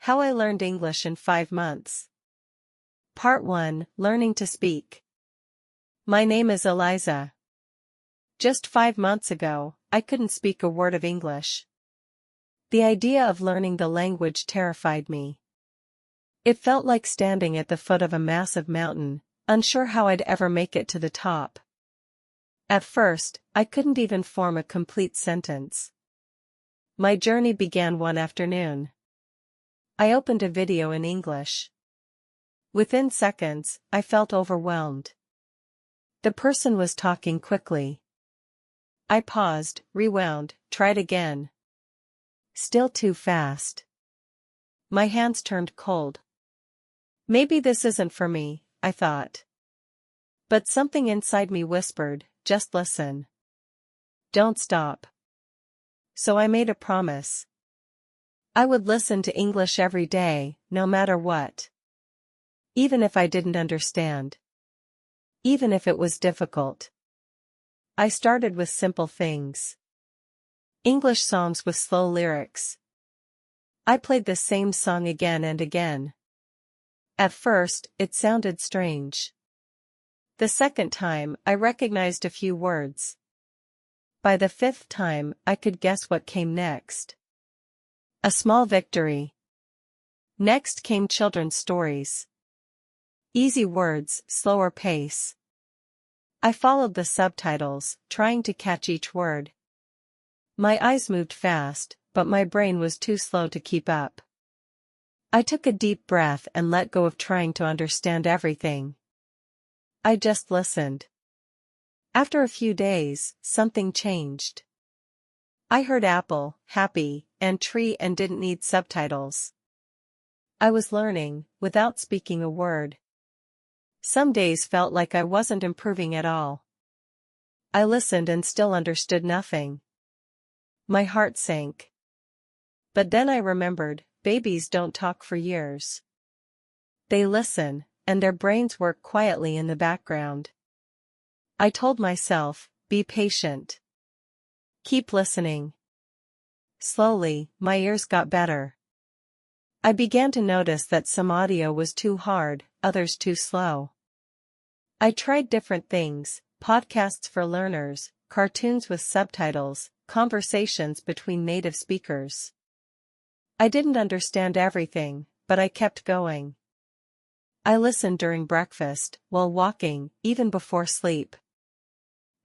How I Learned English in 5 Months. Part 1, Learning to Speak. My name is Eliza. Just 5 months ago, I couldn't speak a word of English. The idea of learning the language terrified me. It felt like standing at the foot of a massive mountain, unsure how I'd ever make it to the top. At first, I couldn't even form a complete sentence. My journey began one afternoon. I opened a video in English. Within seconds, I felt overwhelmed. The person was talking quickly. I paused, rewound, tried again. Still too fast. My hands turned cold. Maybe this isn't for me, I thought. But something inside me whispered, just listen. Don't stop. So I made a promise. I would listen to English every day, no matter what. Even if I didn't understand. Even if it was difficult. I started with simple things. English songs with slow lyrics. I played the same song again and again. At first, it sounded strange. The second time, I recognized a few words. By the 5th time, I could guess what came next. A small victory. Next came children's stories. Easy words, slower pace. I followed the subtitles, trying to catch each word. My eyes moved fast, but my brain was too slow to keep up. I took a deep breath and let go of trying to understand everything. I just listened. After a few days, something changed. I heard apple, happy, and tree and didn't need subtitles. I was learning, without speaking a word. Some days felt like I wasn't improving at all. I listened and still understood nothing. My heart sank. But then I remembered, babies don't talk for years. They listen, and their brains work quietly in the background. I told myself, be patient. Keep listening. Slowly, my ears got better. I began to notice that some audio was too hard, others too slow. I tried different things, podcasts for learners, cartoons with subtitles, conversations between native speakers. I didn't understand everything, but I kept going. I listened during breakfast, while walking, even before sleep.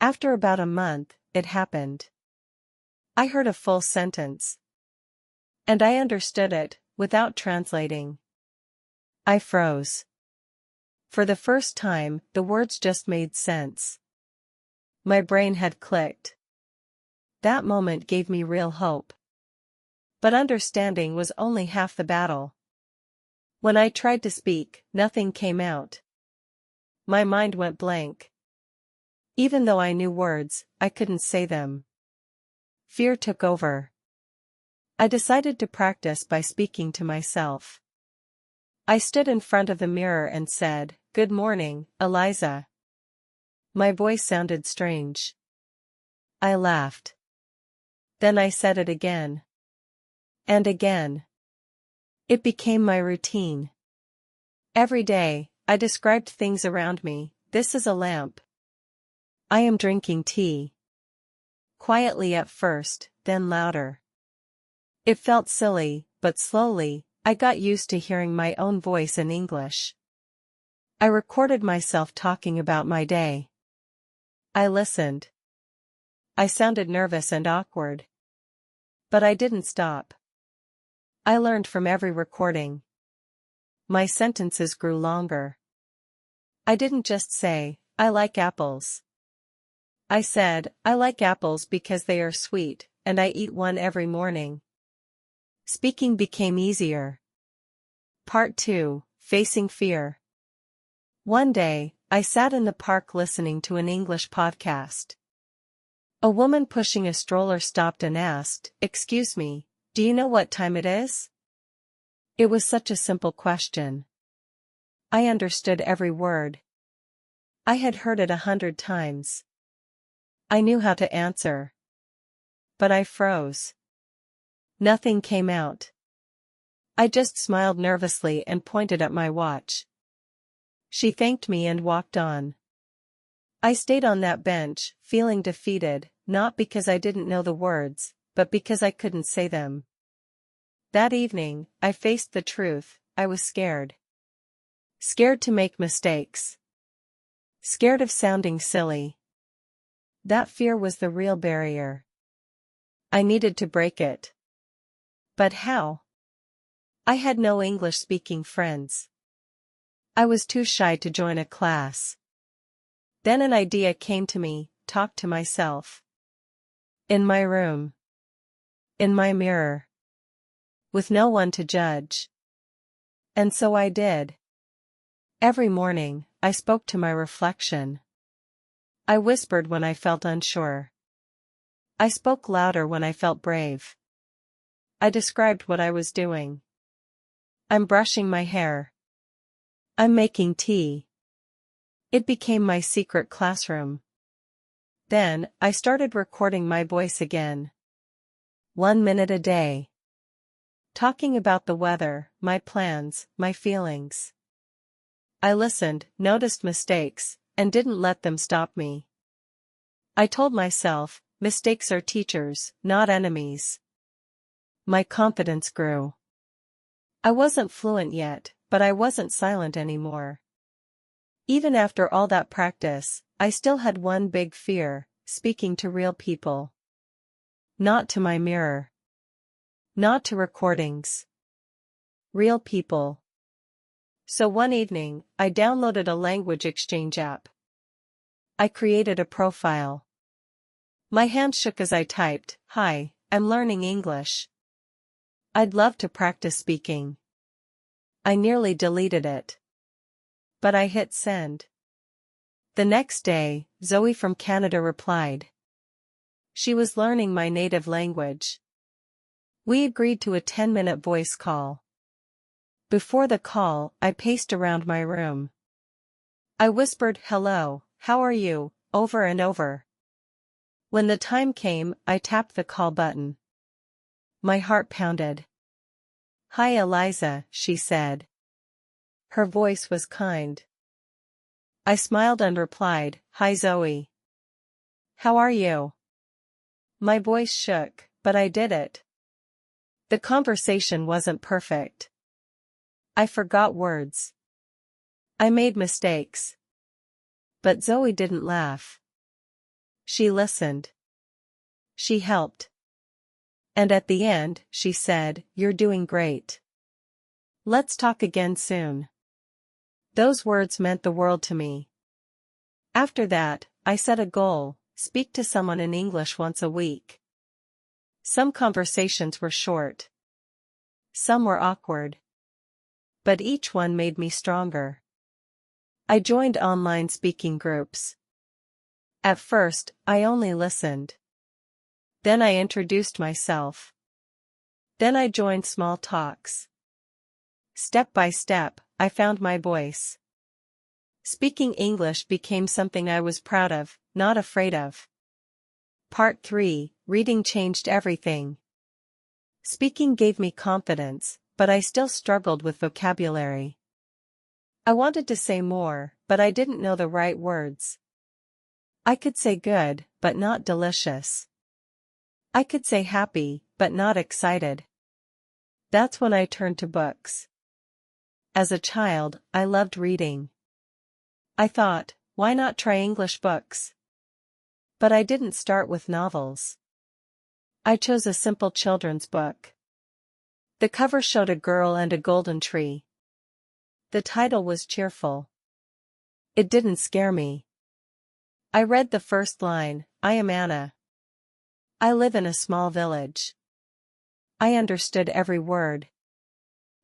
After about a month, it happened. I heard a full sentence. And I understood it, without translating. I froze. For the first time, the words just made sense. My brain had clicked. That moment gave me real hope. But understanding was only half the battle. When I tried to speak, nothing came out. My mind went blank. Even though I knew words, I couldn't say them. Fear took over. I decided to practice by speaking to myself. I stood in front of the mirror and said, "Good morning, Eliza." My voice sounded strange. I laughed. Then I said it again. And again. It became my routine. Every day, I described things around me. This is a lamp. I am drinking tea. Quietly at first, then louder. It felt silly, but slowly, I got used to hearing my own voice in English. I recorded myself talking about my day. I listened. I sounded nervous and awkward. But I didn't stop. I learned from every recording. My sentences grew longer. I didn't just say, "I like apples." I said, "I like apples because they are sweet, and I eat one every morning." Speaking became easier. Part 2, Facing Fear. One day, I sat in the park listening to an English podcast. A woman pushing a stroller stopped and asked, "Excuse me, do you know what time it is?" It was such a simple question. I understood every word. I had heard it 100 times. I knew how to answer. But I froze. Nothing came out. I just smiled nervously and pointed at my watch. She thanked me and walked on. I stayed on that bench, feeling defeated, not because I didn't know the words, but because I couldn't say them. That evening, I faced the truth. I was scared. Scared to make mistakes. Scared of sounding silly. That fear was the real barrier. I needed to break it. But how? I had no English-speaking friends. I was too shy to join a class. Then an idea came to me, talk to myself. In my room. In my mirror. With no one to judge. And so I did. Every morning, I spoke to my reflection. I whispered when I felt unsure. I spoke louder when I felt brave. I described what I was doing. I'm brushing my hair. I'm making tea. It became my secret classroom. Then, I started recording my voice again. 1 minute a day. Talking about the weather, my plans, my feelings. I listened, noticed mistakes, and didn't let them stop me. I told myself, mistakes are teachers, not enemies. My confidence grew. I wasn't fluent yet, but I wasn't silent anymore. Even after all that practice, I still had one big fear, speaking to real people. Not to my mirror. Not to recordings. Real people. So one evening, I downloaded a language exchange app. I created a profile. My hand shook as I typed, "Hi, I'm learning English. I'd love to practice speaking." I nearly deleted it. But I hit send. The next day, Zoe from Canada replied. She was learning my native language. We agreed to a 10-minute voice call. Before the call, I paced around my room. I whispered, "Hello, how are you?" over and over. When the time came, I tapped the call button. My heart pounded. "Hi Eliza," she said. Her voice was kind. I smiled and replied, "Hi Zoe. How are you?" My voice shook, but I did it. The conversation wasn't perfect. I forgot words. I made mistakes. But Zoe didn't laugh. She listened. She helped. And at the end, she said, "You're doing great. Let's talk again soon." Those words meant the world to me. After that, I set a goal, speak to someone in English once a week. Some conversations were short. Some were awkward. But each one made me stronger. I joined online speaking groups. At first, I only listened. Then I introduced myself. Then I joined small talks. Step by step, I found my voice. Speaking English became something I was proud of, not afraid of. Part 3, Reading changed everything. Speaking gave me confidence, but I still struggled with vocabulary. I wanted to say more, but I didn't know the right words. I could say good, but not delicious. I could say happy, but not excited. That's when I turned to books. As a child, I loved reading. I thought, why not try English books? But I didn't start with novels. I chose a simple children's book. The cover showed a girl and a golden tree. The title was cheerful. It didn't scare me. I read the first line, "I am Anna. I live in a small village." I understood every word.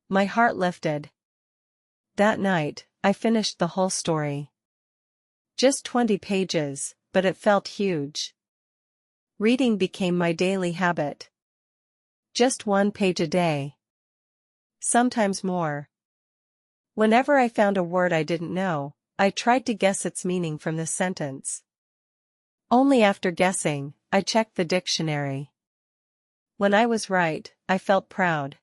My heart lifted. That night, I finished the whole story. Just 20 pages, but it felt huge. Reading became my daily habit. Just 1 page a day. Sometimes more. Whenever I found a word I didn't know, I tried to guess its meaning from the sentence. Only after guessing, I checked the dictionary. When I was right, I felt proud.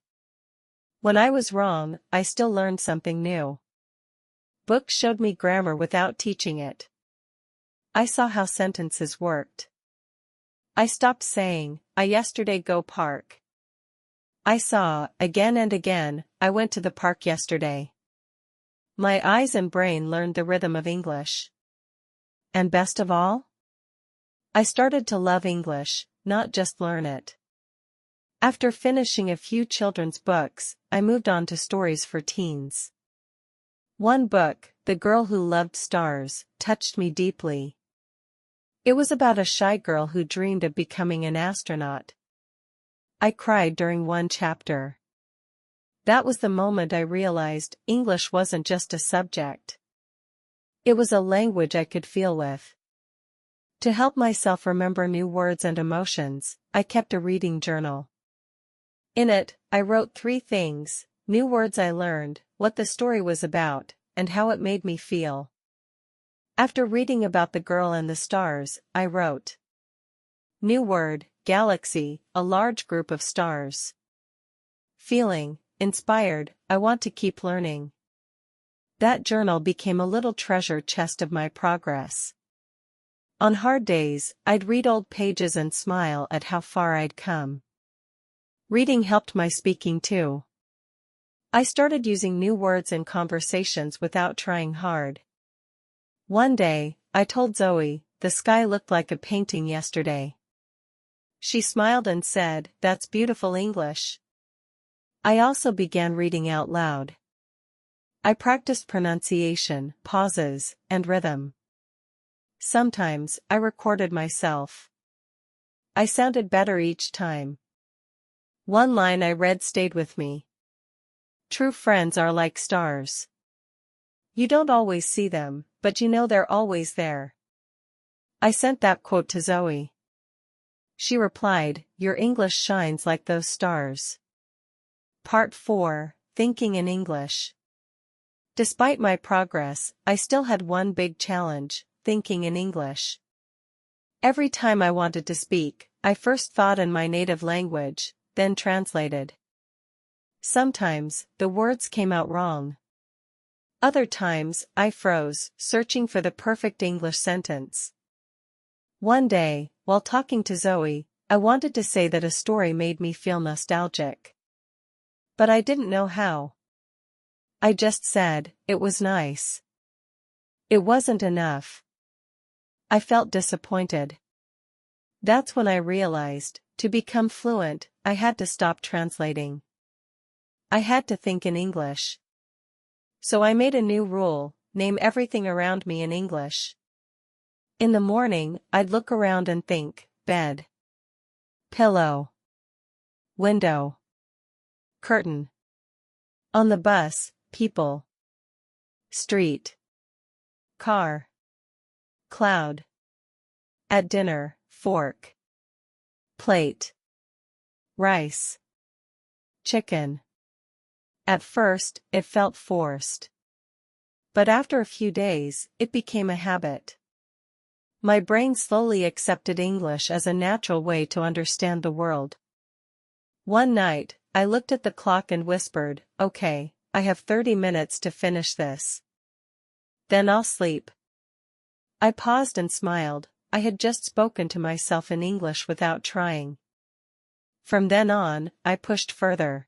When I was wrong, I still learned something new. Books showed me grammar without teaching it. I saw how sentences worked. I stopped saying, "I yesterday go park." I saw, again and again, "I went to the park yesterday." My eyes and brain learned the rhythm of English. And best of all? I started to love English, not just learn it. After finishing a few children's books, I moved on to stories for teens. One book, The Girl Who Loved Stars, touched me deeply. It was about a shy girl who dreamed of becoming an astronaut. I cried during one chapter. That was the moment I realized English wasn't just a subject. It was a language I could feel with. To help myself remember new words and emotions, I kept a reading journal. In it, I wrote 3 things: new words I learned, what the story was about, and how it made me feel. After reading about the girl and the stars, I wrote. New word, galaxy, a large group of stars. Feeling, inspired, I want to keep learning. That journal became a little treasure chest of my progress. On hard days, I'd read old pages and smile at how far I'd come. Reading helped my speaking too. I started using new words in conversations without trying hard. One day, I told Zoe, "The sky looked like a painting yesterday." She smiled and said, "That's beautiful English." I also began reading out loud. I practiced pronunciation, pauses, and rhythm. Sometimes, I recorded myself. I sounded better each time. One line I read stayed with me. True friends are like stars. You don't always see them, but you know they're always there. I sent that quote to Zoe. She replied, "Your English shines like those stars." Part 4, Thinking in English. Despite my progress, I still had one big challenge: thinking in English. Every time I wanted to speak, I first thought in my native language, then translated. Sometimes, the words came out wrong. Other times, I froze, searching for the perfect English sentence. One day, while talking to Zoe, I wanted to say that a story made me feel nostalgic. But I didn't know how. I just said, "It was nice." It wasn't enough. I felt disappointed. That's when I realized, to become fluent, I had to stop translating. I had to think in English. So I made a new rule: name everything around me in English. In the morning, I'd look around and think: bed, pillow, window, curtain. On the bus, people, street, car, cloud. At dinner, fork, plate, rice, chicken. At first, it felt forced. But after a few days, it became a habit. My brain slowly accepted English as a natural way to understand the world. One night, I looked at the clock and whispered, "Okay, I have 30 minutes to finish this. Then I'll sleep." I paused and smiled. I had just spoken to myself in English without trying. From then on, I pushed further.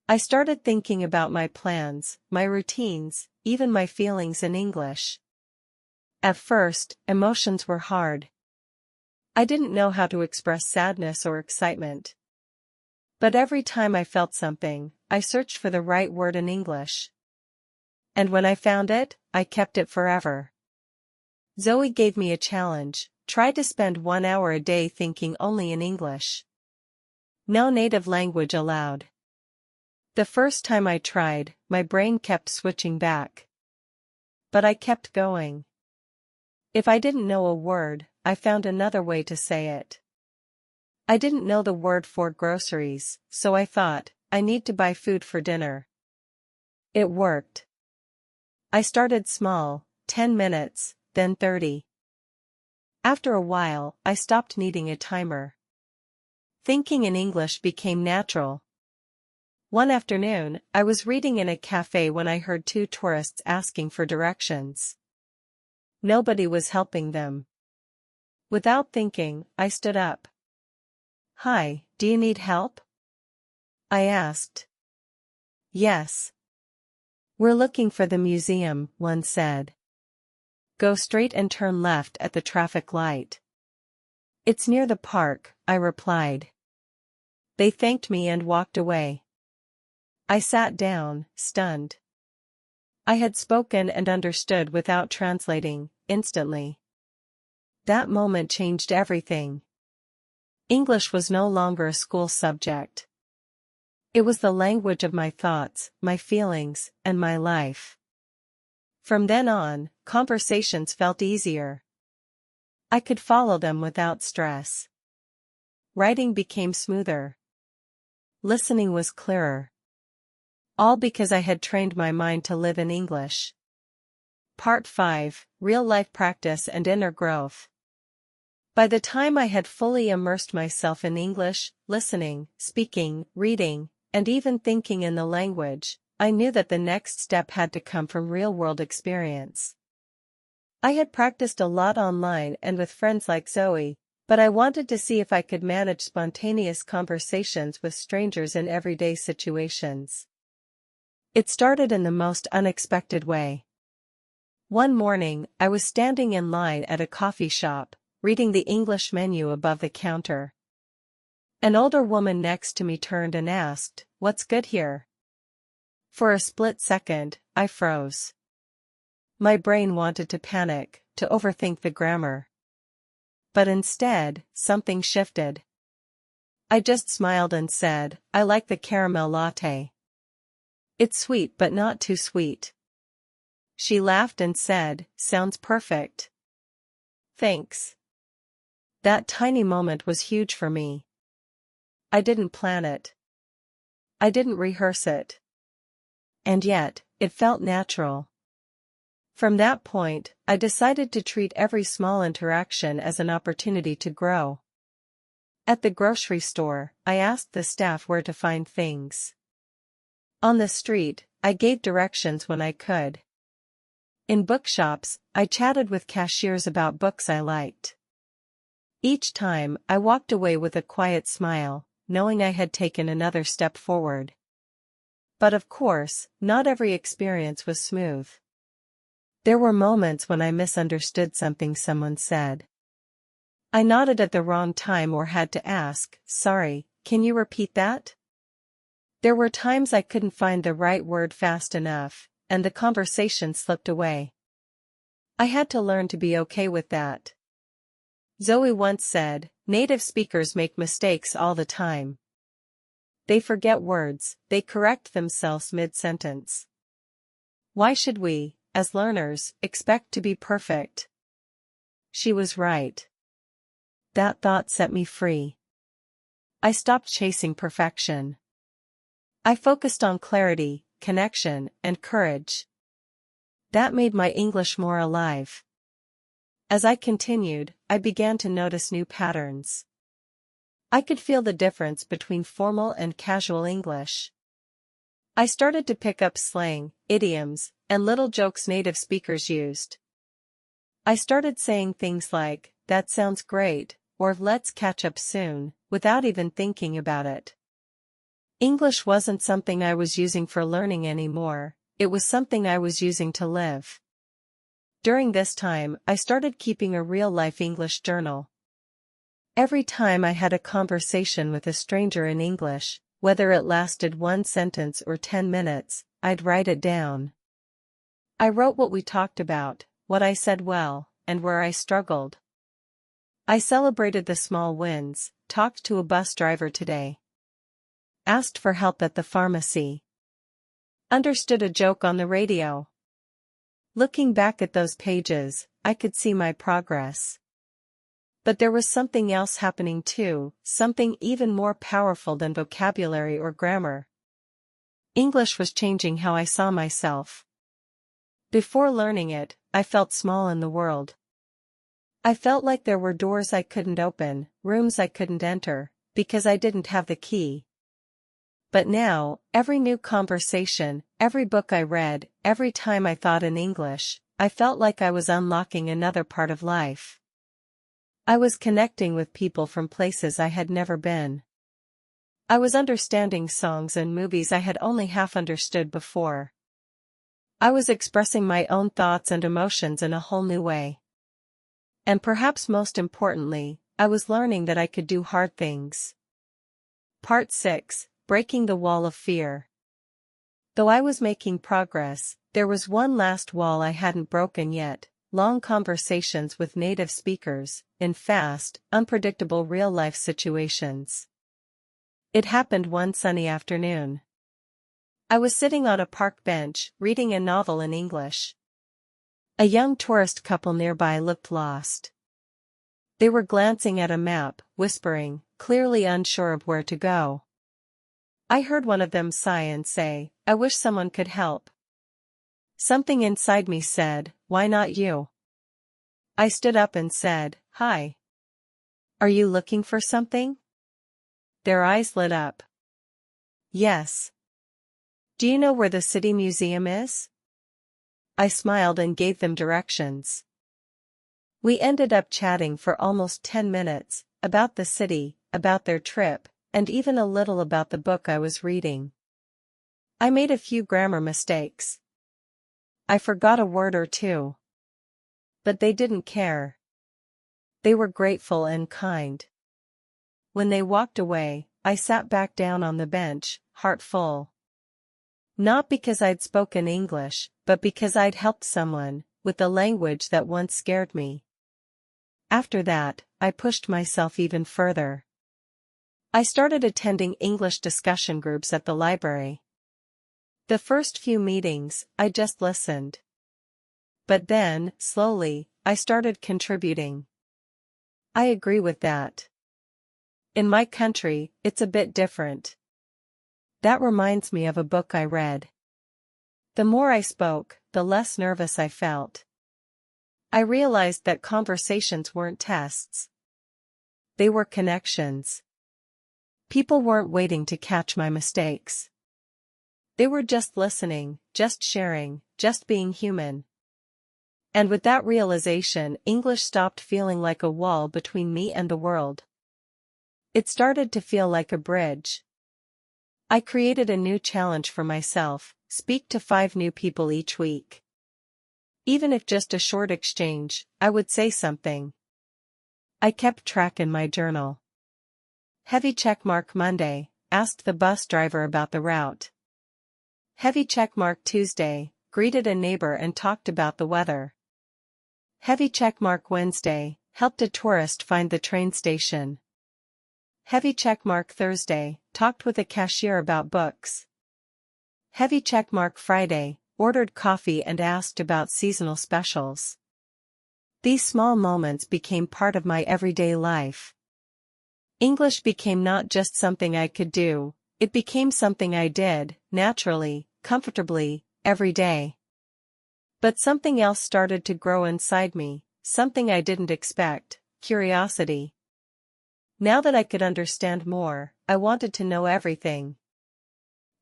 I started thinking about my plans, my routines, even my feelings in English. At first, emotions were hard. I didn't know how to express sadness or excitement. But every time I felt something, I searched for the right word in English. And when I found it, I kept it forever. Zoe gave me a challenge: try to spend 1 hour a day thinking only in English. No native language allowed. The first time I tried, my brain kept switching back. But I kept going. If I didn't know a word, I found another way to say it. I didn't know the word for groceries, so I thought, "I need to buy food for dinner." It worked. I started small, 10 minutes, then 30. After a while, I stopped needing a timer. Thinking in English became natural. One afternoon, I was reading in a cafe when I heard two tourists asking for directions. Nobody was helping them. Without thinking, I stood up. "Hi, do you need help?" I asked. "Yes. We're looking for the museum," one said. "Go straight and turn left at the traffic light." "It's near the park," I replied. They thanked me and walked away. I sat down, stunned. I had spoken and understood without translating, instantly. That moment changed everything. English was no longer a school subject. It was the language of my thoughts, my feelings, and my life. From then on, conversations felt easier. I could follow them without stress. Writing became smoother. Listening was clearer. All because I had trained my mind to live in English. Part 5: Real-life practice and inner growth. By the time I had fully immersed myself in English, listening, speaking, reading, and even thinking in the language, I knew that the next step had to come from real-world experience. I had practiced a lot online and with friends like Zoe, but I wanted to see if I could manage spontaneous conversations with strangers in everyday situations. It started in the most unexpected way. One morning, I was standing in line at a coffee shop, reading the English menu above the counter. An older woman next to me turned and asked, "What's good here?" For a split second, I froze. My brain wanted to panic, to overthink the grammar. But instead, something shifted. I just smiled and said, "I like the caramel latte. It's sweet but not too sweet." She laughed and said, "Sounds perfect." "Thanks." That tiny moment was huge for me. I didn't plan it. I didn't rehearse it. And yet, it felt natural. From that point, I decided to treat every small interaction as an opportunity to grow. At the grocery store, I asked the staff where to find things. On the street, I gave directions when I could. In bookshops, I chatted with cashiers about books I liked. Each time, I walked away with a quiet smile, knowing I had taken another step forward. But of course, not every experience was smooth. There were moments when I misunderstood something someone said. I nodded at the wrong time or had to ask, "Sorry, can you repeat that?" There were times I couldn't find the right word fast enough, and the conversation slipped away. I had to learn to be okay with that. Zoe once said, "Native speakers make mistakes all the time. They forget words, they correct themselves mid-sentence. Why should we, as learners, expect to be perfect?" She was right. That thought set me free. I stopped chasing perfection. I focused on clarity, connection, and courage. That made my English more alive. As I continued, I began to notice new patterns. I could feel the difference between formal and casual English. I started to pick up slang, idioms, and little jokes native speakers used. I started saying things like, "That sounds great," or "Let's catch up soon," without even thinking about it. English wasn't something I was using for learning anymore, it was something I was using to live. During this time, I started keeping a real-life English journal. Every time I had a conversation with a stranger in English, whether it lasted one sentence or 10 minutes, I'd write it down. I wrote what we talked about, what I said well, and where I struggled. I celebrated the small wins, talked to a bus driver today. Asked for help at the pharmacy. Understood a joke on the radio. Looking back at those pages, I could see my progress. But there was something else happening too, something even more powerful than vocabulary or grammar. English was changing how I saw myself. Before learning it, I felt small in the world. I felt like there were doors I couldn't open, rooms I couldn't enter, because I didn't have the key. But now, every new conversation, every book I read, every time I thought in English, I felt like I was unlocking another part of life. I was connecting with people from places I had never been. I was understanding songs and movies I had only half understood before. I was expressing my own thoughts and emotions in a whole new way. And perhaps most importantly, I was learning that I could do hard things. Part 6. Breaking the Wall of Fear. Though I was making progress, there was one last wall I hadn't broken yet: long conversations with native speakers, in fast, unpredictable real-life situations. It happened one sunny afternoon. I was sitting on a park bench, reading a novel in English. A young tourist couple nearby looked lost. They were glancing at a map, whispering, clearly unsure of where to go. I heard one of them sigh and say, "I wish someone could help." Something inside me said, "Why not you?" I stood up and said, "Hi. Are you looking for something?" Their eyes lit up. "Yes." "Do you know where the city museum is?" I smiled and gave them directions. We ended up chatting for almost 10 minutes, about the city, about their trip, and even a little about the book I was reading. I made a few grammar mistakes. I forgot a word or two. But they didn't care. They were grateful and kind. When they walked away, I sat back down on the bench, heart full. Not because I'd spoken English, but because I'd helped someone, with the language that once scared me. After that, I pushed myself even further. I started attending English discussion groups at the library. The first few meetings, I just listened. But then, slowly, I started contributing. I agree with that. In my country, it's a bit different. That reminds me of a book I read. The more I spoke, the less nervous I felt. I realized that conversations weren't tests. They were connections. People weren't waiting to catch my mistakes. They were just listening, just sharing, just being human. And with that realization, English stopped feeling like a wall between me and the world. It started to feel like a bridge. I created a new challenge for myself: speak to 5 new people each week. Even if just a short exchange, I would say something. I kept track in my journal. Heavy checkmark Monday, asked the bus driver about the route. Heavy checkmark Tuesday, greeted a neighbor and talked about the weather. Heavy checkmark Wednesday, helped a tourist find the train station. Heavy checkmark Thursday, talked with a cashier about books. Heavy checkmark Friday, ordered coffee and asked about seasonal specials. These small moments became part of my everyday life. English became not just something I could do, it became something I did, naturally, comfortably, every day. But something else started to grow inside me, something I didn't expect: curiosity. Now that I could understand more, I wanted to know everything.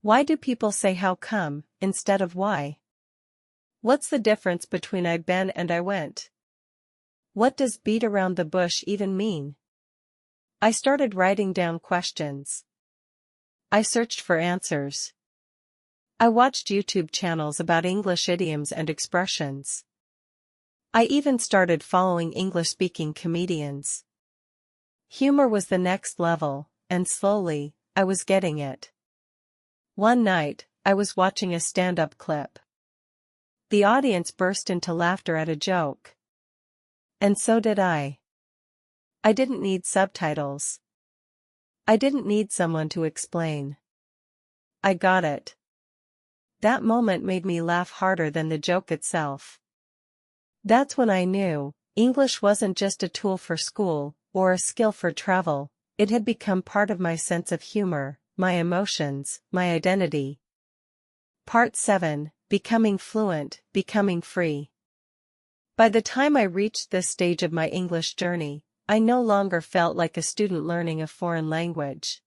Why do people say "how come" instead of "why"? What's the difference between "I've been" and "I went"? What does "beat around the bush" even mean? I started writing down questions. I searched for answers. I watched YouTube channels about English idioms and expressions. I even started following English-speaking comedians. Humor was the next level, and slowly, I was getting it. One night, I was watching a stand-up clip. The audience burst into laughter at a joke. And so did I. I didn't need subtitles. I didn't need someone to explain. I got it. That moment made me laugh harder than the joke itself. That's when I knew, English wasn't just a tool for school, or a skill for travel, it had become part of my sense of humor, my emotions, my identity. Part 7. Becoming fluent, becoming free. By the time I reached this stage of my English journey, I no longer felt like a student learning a foreign language.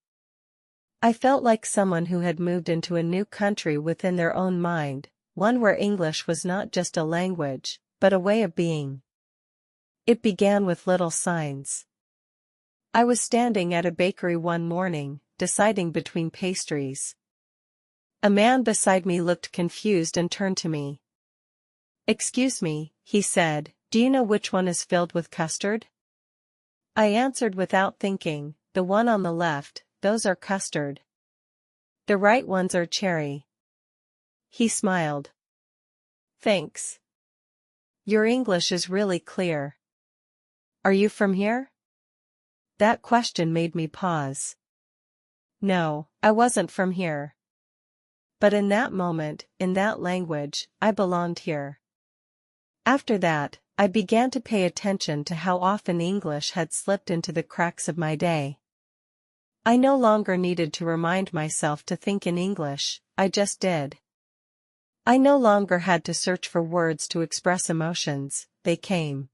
I felt like someone who had moved into a new country within their own mind, one where English was not just a language, but a way of being. It began with little signs. I was standing at a bakery one morning, deciding between pastries. A man beside me looked confused and turned to me. "Excuse me," he said, "do you know which one is filled with custard?" I answered without thinking, "The one on the left, those are custard. The right ones are cherry." He smiled. "Thanks. Your English is really clear. Are you from here?" That question made me pause. No, I wasn't from here. But in that moment, in that language, I belonged here. After that, I began to pay attention to how often English had slipped into the cracks of my day. I no longer needed to remind myself to think in English, I just did. I no longer had to search for words to express emotions, they came.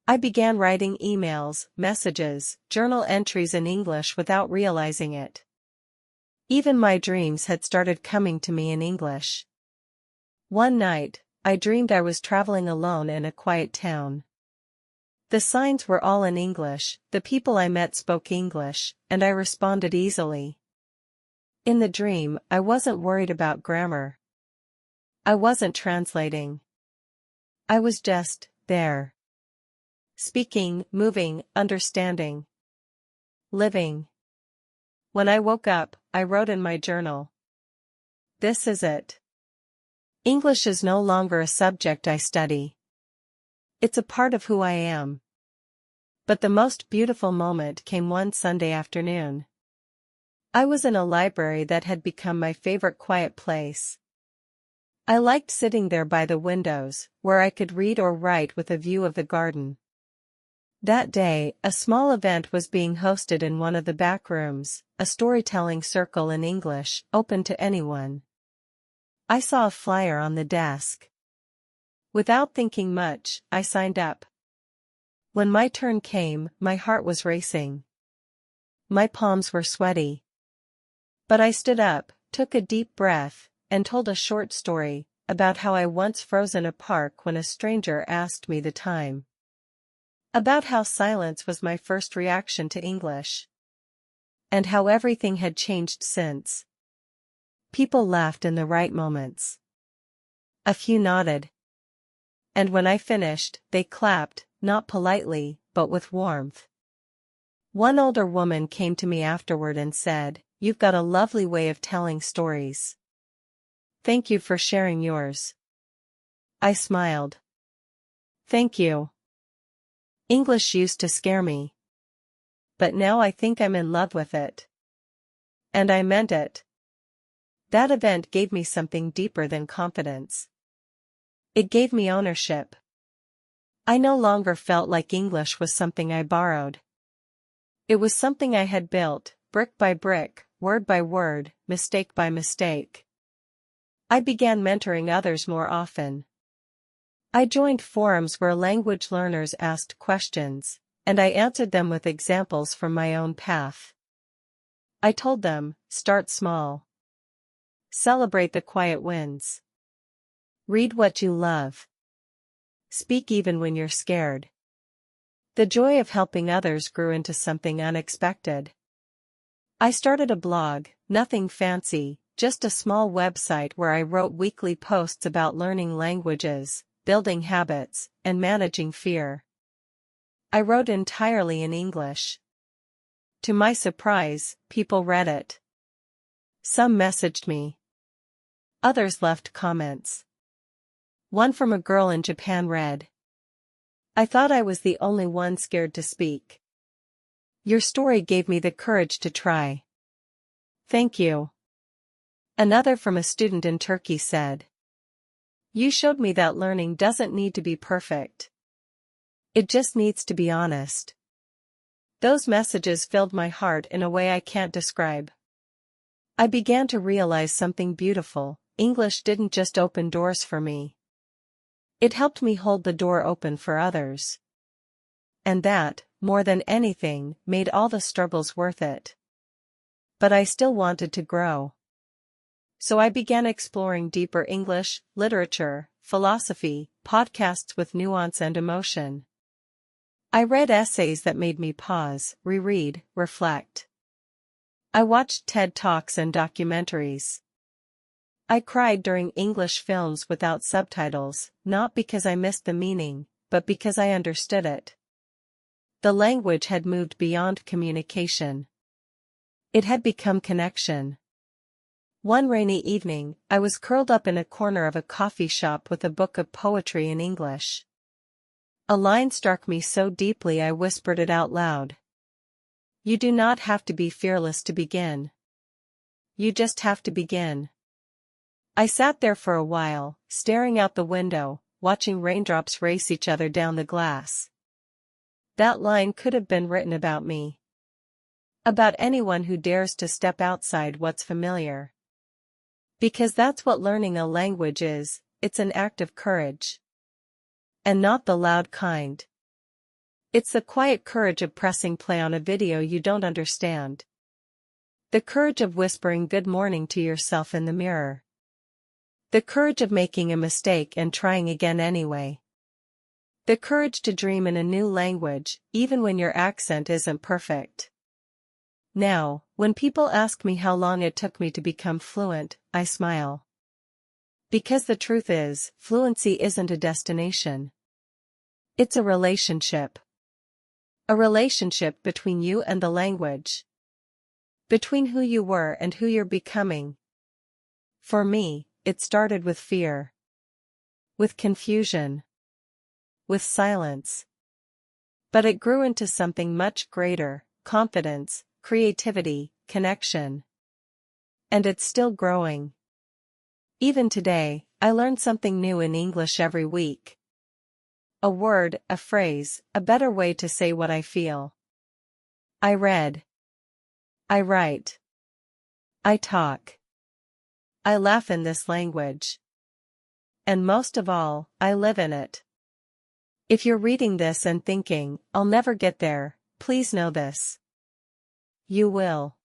I began writing emails, messages, journal entries in English without realizing it. Even my dreams had started coming to me in English. One night, I dreamed I was traveling alone in a quiet town. The signs were all in English, the people I met spoke English, and I responded easily. In the dream, I wasn't worried about grammar. I wasn't translating. I was just there. Speaking, moving, understanding. Living. When I woke up, I wrote in my journal. This is it. English is no longer a subject I study. It's a part of who I am. But the most beautiful moment came one Sunday afternoon. I was in a library that had become my favorite quiet place. I liked sitting there by the windows, where I could read or write with a view of the garden. That day, a small event was being hosted in one of the back rooms, a storytelling circle in English, open to anyone. I saw a flyer on the desk. Without thinking much, I signed up. When my turn came, my heart was racing. My palms were sweaty. But I stood up, took a deep breath, and told a short story about how I once froze in a park when a stranger asked me the time. About how silence was my first reaction to English. And how everything had changed since. People laughed in the right moments. A few nodded. And when I finished, they clapped, not politely, but with warmth. One older woman came to me afterward and said, "You've got a lovely way of telling stories. Thank you for sharing yours." I smiled. Thank you. English used to scare me. But now I think I'm in love with it. And I meant it. That event gave me something deeper than confidence. It gave me ownership. I no longer felt like English was something I borrowed. It was something I had built, brick by brick, word by word, mistake by mistake. I began mentoring others more often. I joined forums where language learners asked questions, and I answered them with examples from my own path. I told them, start small. Celebrate the quiet wins. Read what you love. Speak even when you're scared. The joy of helping others grew into something unexpected. I started a blog, nothing fancy, just a small website where I wrote weekly posts about learning languages, building habits, and managing fear. I wrote entirely in English. To my surprise, people read it. Some messaged me. Others left comments. One from a girl in Japan read, "I thought I was the only one scared to speak. Your story gave me the courage to try. Thank you." Another from a student in Turkey said, "You showed me that learning doesn't need to be perfect. It just needs to be honest." Those messages filled my heart in a way I can't describe. I began to realize something beautiful. English didn't just open doors for me. It helped me hold the door open for others. And that, more than anything, made all the struggles worth it. but I still wanted to grow. So I began exploring deeper English, literature, philosophy, podcasts with nuance and emotion. I read essays that made me pause, reread, reflect. I watched TED Talks and documentaries. I cried during English films without subtitles, not because I missed the meaning, but because I understood it. The language had moved beyond communication. It had become connection. One rainy evening, I was curled up in a corner of a coffee shop with a book of poetry in English. A line struck me so deeply I whispered it out loud. You do not have to be fearless to begin. You just have to begin. I sat there for a while, staring out the window, watching raindrops race each other down the glass. That line could have been written about me. About anyone who dares to step outside what's familiar. Because that's what learning a language is, it's an act of courage. And not the loud kind. It's the quiet courage of pressing play on a video you don't understand. The courage of whispering good morning to yourself in the mirror. The courage of making a mistake and trying again anyway. The courage to dream in a new language, even when your accent isn't perfect. Now, when people ask me how long it took me to become fluent, I smile. Because the truth is, fluency isn't a destination. It's a relationship. A relationship between you and the language. Between who you were and who you're becoming. For me, it started with fear. With confusion. With silence. But it grew into something much greater, confidence, creativity, connection. And it's still growing. Even today, I learn something new in English every week. A word, a phrase, a better way to say what I feel. I read. I write. I talk. I laugh in this language. And most of all, I live in it. If you're reading this and thinking, I'll never get there, please know this. You will.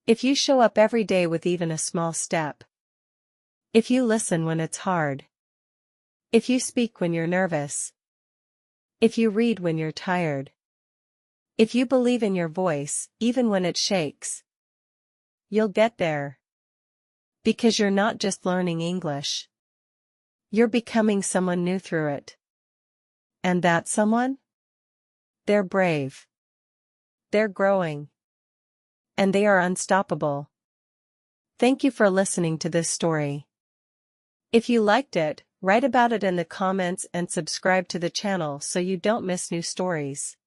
If you show up every day with even a small step. If you listen when it's hard. If you speak when you're nervous. If you read when you're tired. If you believe in your voice, even when it shakes. You'll get there. Because you're not just learning English. You're becoming someone new through it. And that someone? They're brave. They're growing. And they are unstoppable. Thank you for listening to this story. If you liked it, write about it in the comments and subscribe to the channel so you don't miss new stories.